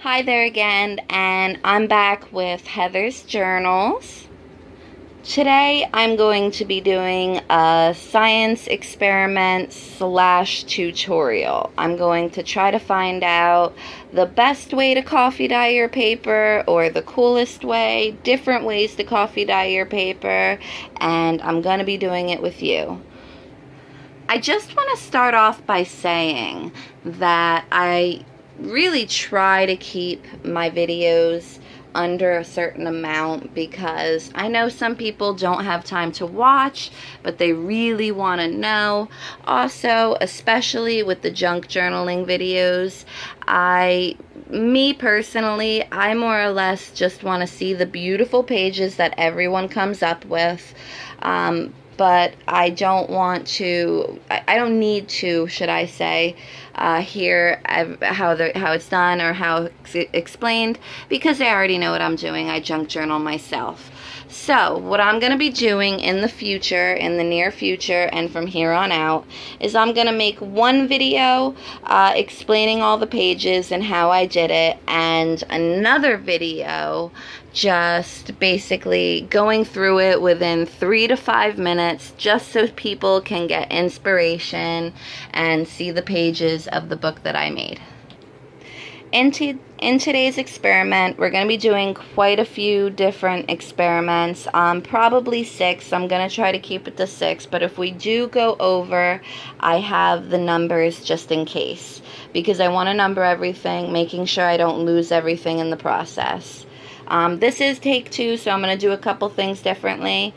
Hi there again, and I'm back with Heather's Journals. Today I'm going to be doing a science experiment / tutorial. I'm going to try to find out the best way to coffee dye your paper, or the coolest way, different ways to coffee dye your paper, and I'm going to be doing it with you. I just want to start off by saying that I really try to keep my videos under a certain amount because I know some people don't have time to watch, but they really want to know. Also, especially with the junk journaling videos, me personally, I more or less just want to see the beautiful pages that everyone comes up with. But I don't want to, I don't need to, should I say, hear how it's done or how it's explained, because I already know what I'm doing. I junk journal myself. So what I'm going to be doing in the future, in the near future, and from here on out, is I'm going to make one video explaining all the pages and how I did it, and another video just basically going through it within 3 to 5 minutes, just so people can get inspiration and see the pages of the book that I made. In today's experiment, we're going to be doing quite a few different experiments, probably 6. I'm going to try to keep it to 6, but if we do go over, I have the numbers just in case, because I want to number everything, making sure I don't lose everything in the process. This is take 2, so I'm going to do a couple things differently.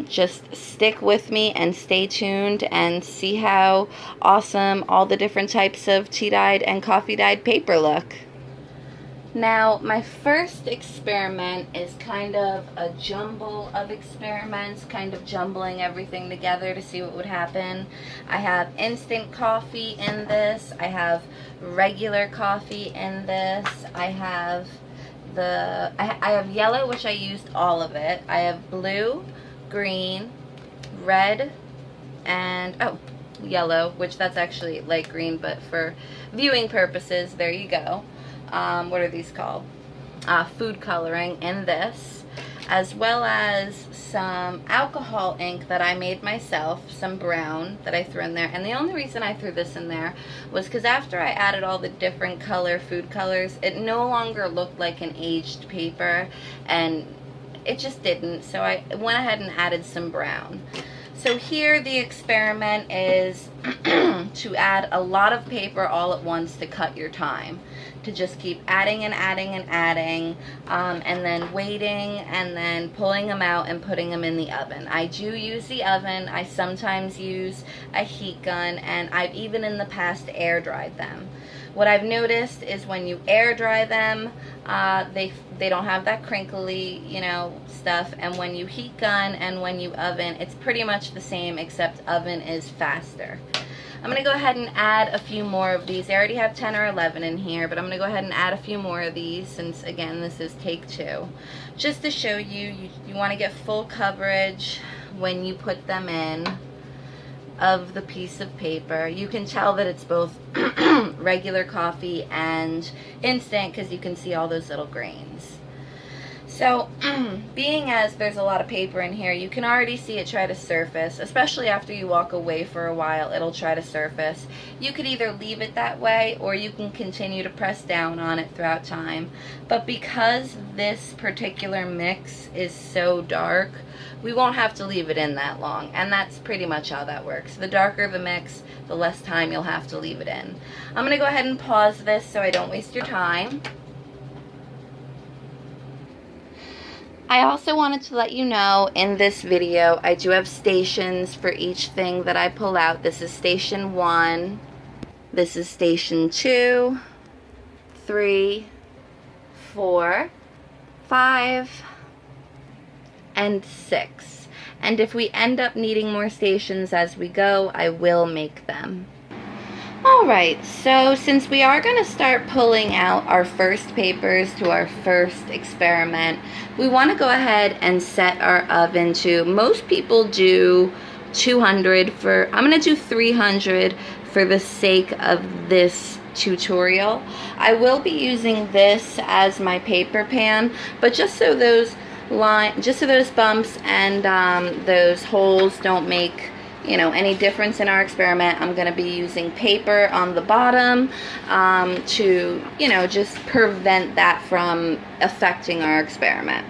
Just stick with me and stay tuned and see how awesome all the different types of tea-dyed and coffee-dyed paper look. Now, my first experiment is kind of a jumble of experiments, kind of jumbling everything together to see what would happen. I have instant coffee in this. I have regular coffee in this. I have I have yellow, which I used all of it. I have blue, green, red, and yellow, which that's actually light green, but for viewing purposes, there you go. What are these called? Food coloring in this, as well as some alcohol ink that I made myself, some brown that I threw in there. And the only reason I threw this in there was because after I added all the different color food colors, it no longer looked like an aged paper, and it just didn't. So I went ahead and added some brown. So here the experiment is to add a lot of paper all at once to cut your time, to just keep adding and adding and adding, and then waiting, and then pulling them out and putting them in the oven. I do use the oven. I sometimes use a heat gun, and I've even in the past air dried them. What I've noticed is when you air dry them, they don't have that crinkly, stuff, and when you heat gun and when you oven, it's pretty much the same, except oven is faster. I'm going to go ahead and add a few more of these. I already have 10 or 11 in here, but I'm going to go ahead and add a few more of these, since again this is take 2. Just to show you want to get full coverage when you put them in of the piece of paper. You can tell that it's both regular coffee and instant because you can see all those little grains. So, being as there's a lot of paper in here, you can already see it try to surface, especially after you walk away for a while, it'll try to surface. You could either leave it that way, or you can continue to press down on it throughout time. But because this particular mix is so dark, we won't have to leave it in that long, and that's pretty much how that works. The darker the mix, the less time you'll have to leave it in. I'm going to go ahead and pause this so I don't waste your time. I also wanted to let you know in this video I do have stations for each thing that I pull out. This is station 1, this is station 2, 3, 4, 5, and 6. And if we end up needing more stations as we go, I will make them. Alright, so since we are going to start pulling out our first papers to our first experiment, we want to go ahead and set our oven to, most people do 200 I'm going to do 300 for the sake of this tutorial. I will be using this as my paper pan, but just so those bumps and those holes don't make, you know, any difference in our experiment, I'm going to be using paper on the bottom to, you know, just prevent that from affecting our experiment.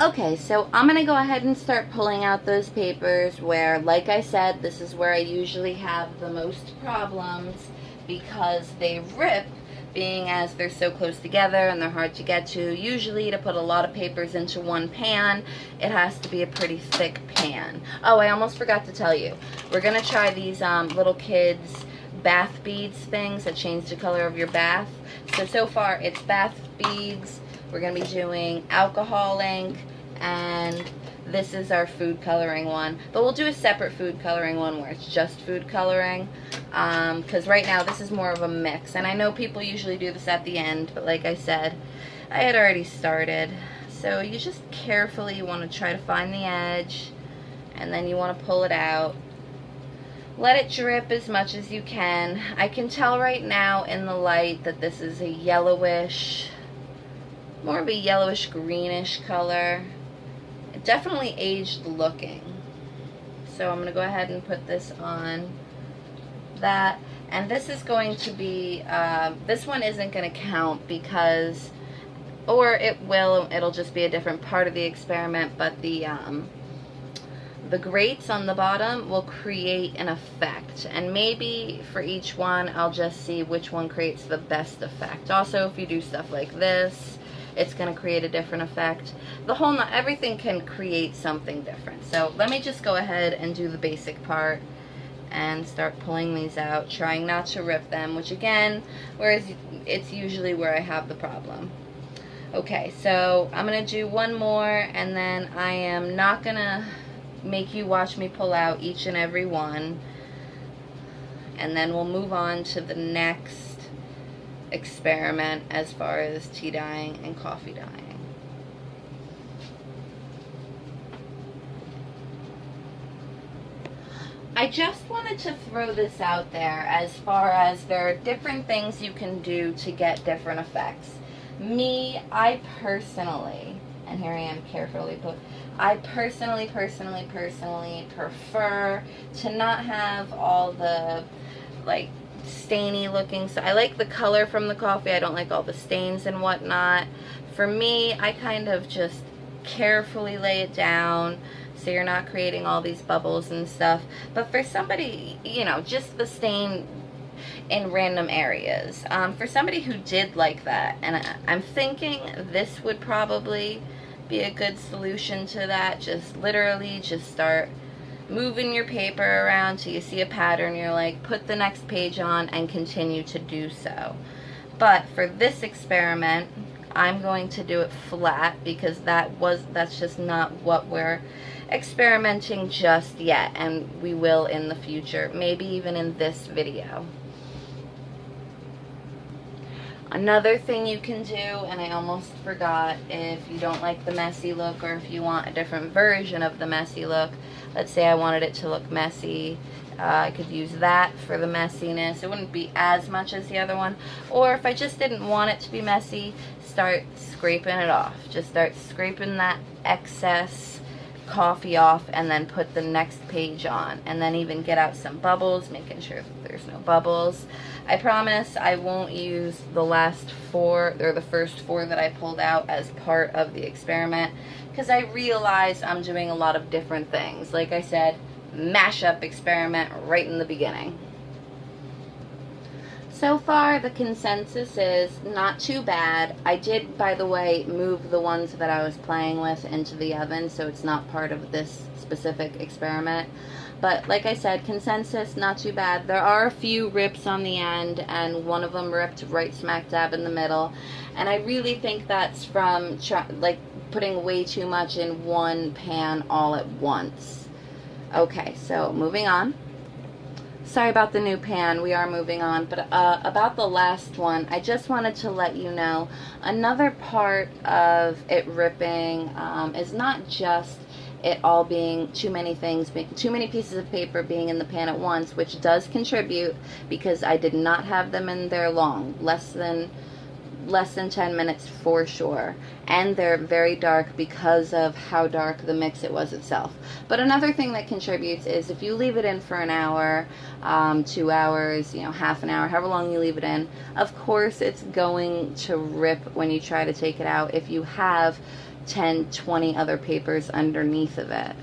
Okay, so I'm going to go ahead and start pulling out those papers where, like I said, this is where I usually have the most problems because they rip, being as they're so close together and they're hard to get to. Usually to put a lot of papers into one pan, it has to be a pretty thick pan. Oh, I almost forgot to tell you. We're going to try these little kids bath beads things that change the color of your bath. So far it's bath beads. We're going to be doing alcohol ink, and this is our food coloring one. But we'll do a separate food coloring one where it's just food coloring, because right now this is more of a mix. And I know people usually do this at the end, but like I said, I had already started. So you just carefully want to try to find the edge, and then you want to pull it out. Let it drip as much as you can. I can tell right now in the light that this is a yellowish, more of a yellowish greenish color. Definitely aged looking. So I'm going to go ahead and put this on that. And this is going to be, this one isn't going to count because, or it will, it'll just be a different part of the experiment, but the grates on the bottom will create an effect, and maybe for each one I'll just see which one creates the best effect. Also, if you do stuff like this, it's going to create a different effect. Everything can create something different. So let me just go ahead and do the basic part and start pulling these out, trying not to rip them, which again, whereas it's usually where I have the problem. Okay, so I'm going to do one more, and then I am not going to make you watch me pull out each and every one, and then we'll move on to the next experiment as far as tea dyeing and coffee dyeing. I just wanted to throw this out there as far as there are different things you can do to get different effects. I personally, and here I am carefully put, I personally prefer to not have all the like stainy looking. So I like the color from the coffee. I don't like all the stains and whatnot. For me, I kind of just carefully lay it down so you're not creating all these bubbles and stuff. But for somebody, you know, just the stain in random areas. For somebody who did like that, and I'm thinking this would probably be a good solution to that. Just literally just start moving your paper around till you see a pattern. You're like, put the next page on and continue to do so. But for this experiment, I'm going to do it flat because that's just not what we're experimenting just yet, and we will in the future, maybe even in this video. Another thing you can do, and I almost forgot, if you don't like the messy look or if you want a different version of the messy look, let's say I wanted it to look messy, I could use that for the messiness. It wouldn't be as much as the other one. Or if I just didn't want it to be messy, start scraping it off. Just start scraping that excess coffee off and then put the next page on. And then even get out some bubbles, making sure that there's no bubbles. I promise I won't use the last four, or the first four that I pulled out as part of the experiment, because I realize I'm doing a lot of different things. Like I said, mashup experiment right in the beginning. So far, the consensus is not too bad. I did, by the way, move the ones that I was playing with into the oven, so it's not part of this specific experiment. But like I said, consensus, not too bad. There are a few rips on the end, and one of them ripped right smack dab in the middle. And I really think that's from putting way too much in one pan all at once. Okay, so moving on. Sorry about the new pan, we are moving on, but about the last one, I just wanted to let you know, another part of it ripping is not just it all being too many things, too many pieces of paper being in the pan at once, which does contribute because I did not have them in there long, less than 10 minutes for sure, and they're very dark because of how dark the mix it was itself. But another thing that contributes is if you leave it in for an hour, 2 hours, half an hour, however long you leave it in, of course it's going to rip when you try to take it out if you have 10, 20 other papers underneath of it.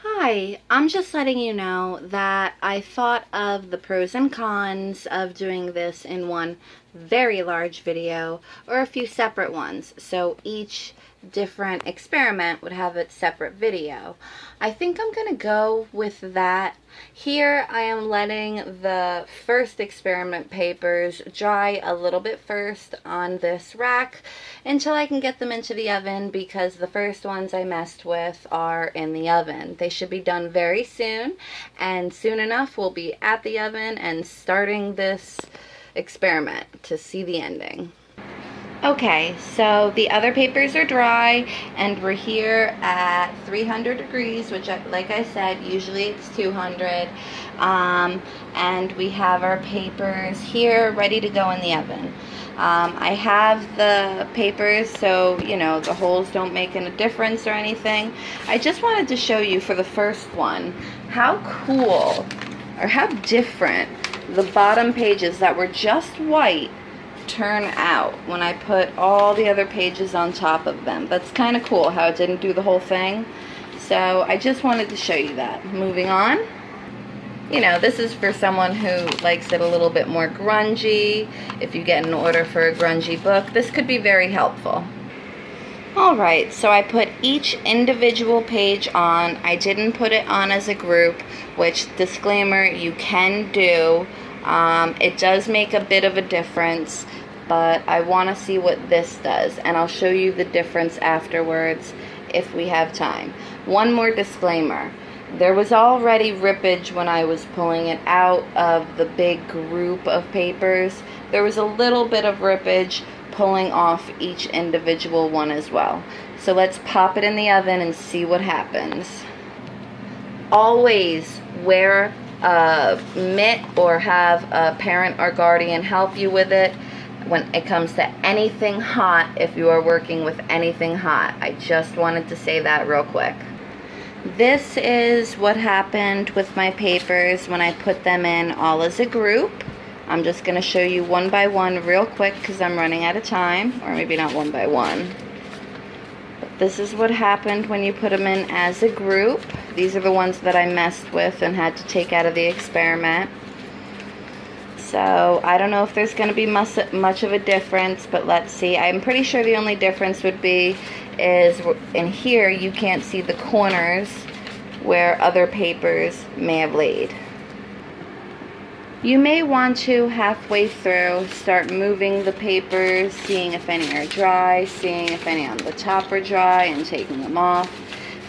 Hi, I'm just letting you know that I thought of the pros and cons of doing this in one very large video or a few separate ones, so each different experiment would have its separate video. I think I'm gonna go with that. Here I am letting the first experiment papers dry a little bit first on this rack until I can get them into the oven, because the first ones I messed with are in the oven. They should be done very soon, and soon enough we'll be at the oven and starting this experiment to see the ending. Okay, so the other papers are dry and we're here at 300 degrees, which like I said, usually it's 200. And we have our papers here ready to go in the oven. I have the papers so, the holes don't make a difference or anything. I just wanted to show you for the first one how cool or how different the bottom pages that were just white turn out when I put all the other pages on top of them. That's kind of cool how it didn't do the whole thing. So I just wanted to show you that. Moving on. This is for someone who likes it a little bit more grungy. If you get an order for a grungy book, this could be very helpful. Alright, so I put each individual page on. I didn't put it on as a group, which, disclaimer, you can do. It does make a bit of a difference, but I want to see what this does, and I'll show you the difference afterwards if we have time. One more disclaimer. There was already rippage when I was pulling it out of the big group of papers. There was a little bit of rippage pulling off each individual one as well. So let's pop it in the oven and see what happens. Always wear a mitt or have a parent or guardian help you with it when it comes to anything hot, if you are working with anything hot. I just wanted to say that real quick. This is what happened with my papers when I put them in all as a group. I'm just going to show you one by one real quick because I'm running out of time, or maybe not one by one. But this is what happened when you put them in as a group. These are the ones that I messed with and had to take out of the experiment. So I don't know if there's going to be much of a difference, but let's see. I'm pretty sure the only difference would be is in here you can't see the corners where other papers may have laid. You may want to, halfway through, start moving the papers, seeing if any are dry, seeing if any on the top are dry and taking them off,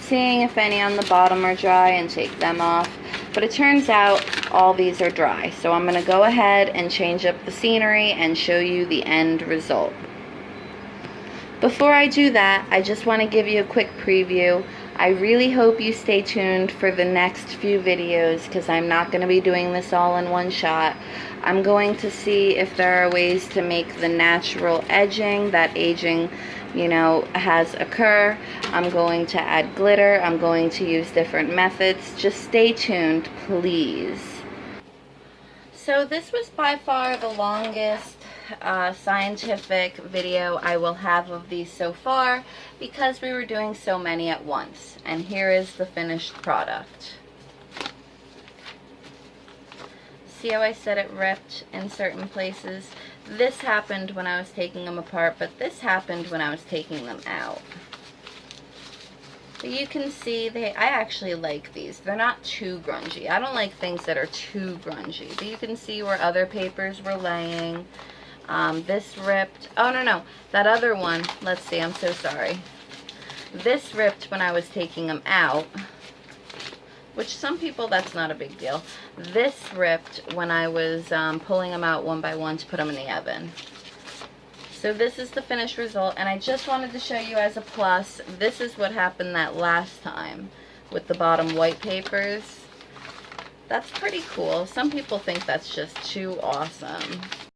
seeing if any on the bottom are dry and take them off. But it turns out all these are dry. So I'm going to go ahead and change up the scenery and show you the end result. Before I do that, I just want to give you a quick preview. I really hope you stay tuned for the next few videos because I'm not going to be doing this all in one shot. I'm going to see if there are ways to make the natural edging that aging, has occur. I'm going to add glitter. I'm going to use different methods. Just stay tuned, please. So this was by far the longest scientific video I will have of these so far because we were doing so many at once. And here is the finished product. See how I said it ripped in certain places? This happened when I was taking them apart, but this happened when I was taking them out. But you can see I actually like these. They're not too grungy. I don't like things that are too grungy. But you can see where other papers were laying. This ripped. Oh, no. That other one, let's see, I'm so sorry. This ripped when I was taking them out, which some people, that's not a big deal. This ripped when I was pulling them out one by one to put them in the oven. So this is the finished result, and I just wanted to show you as a plus, this is what happened that last time with the bottom white papers. That's pretty cool. Some people think that's just too awesome.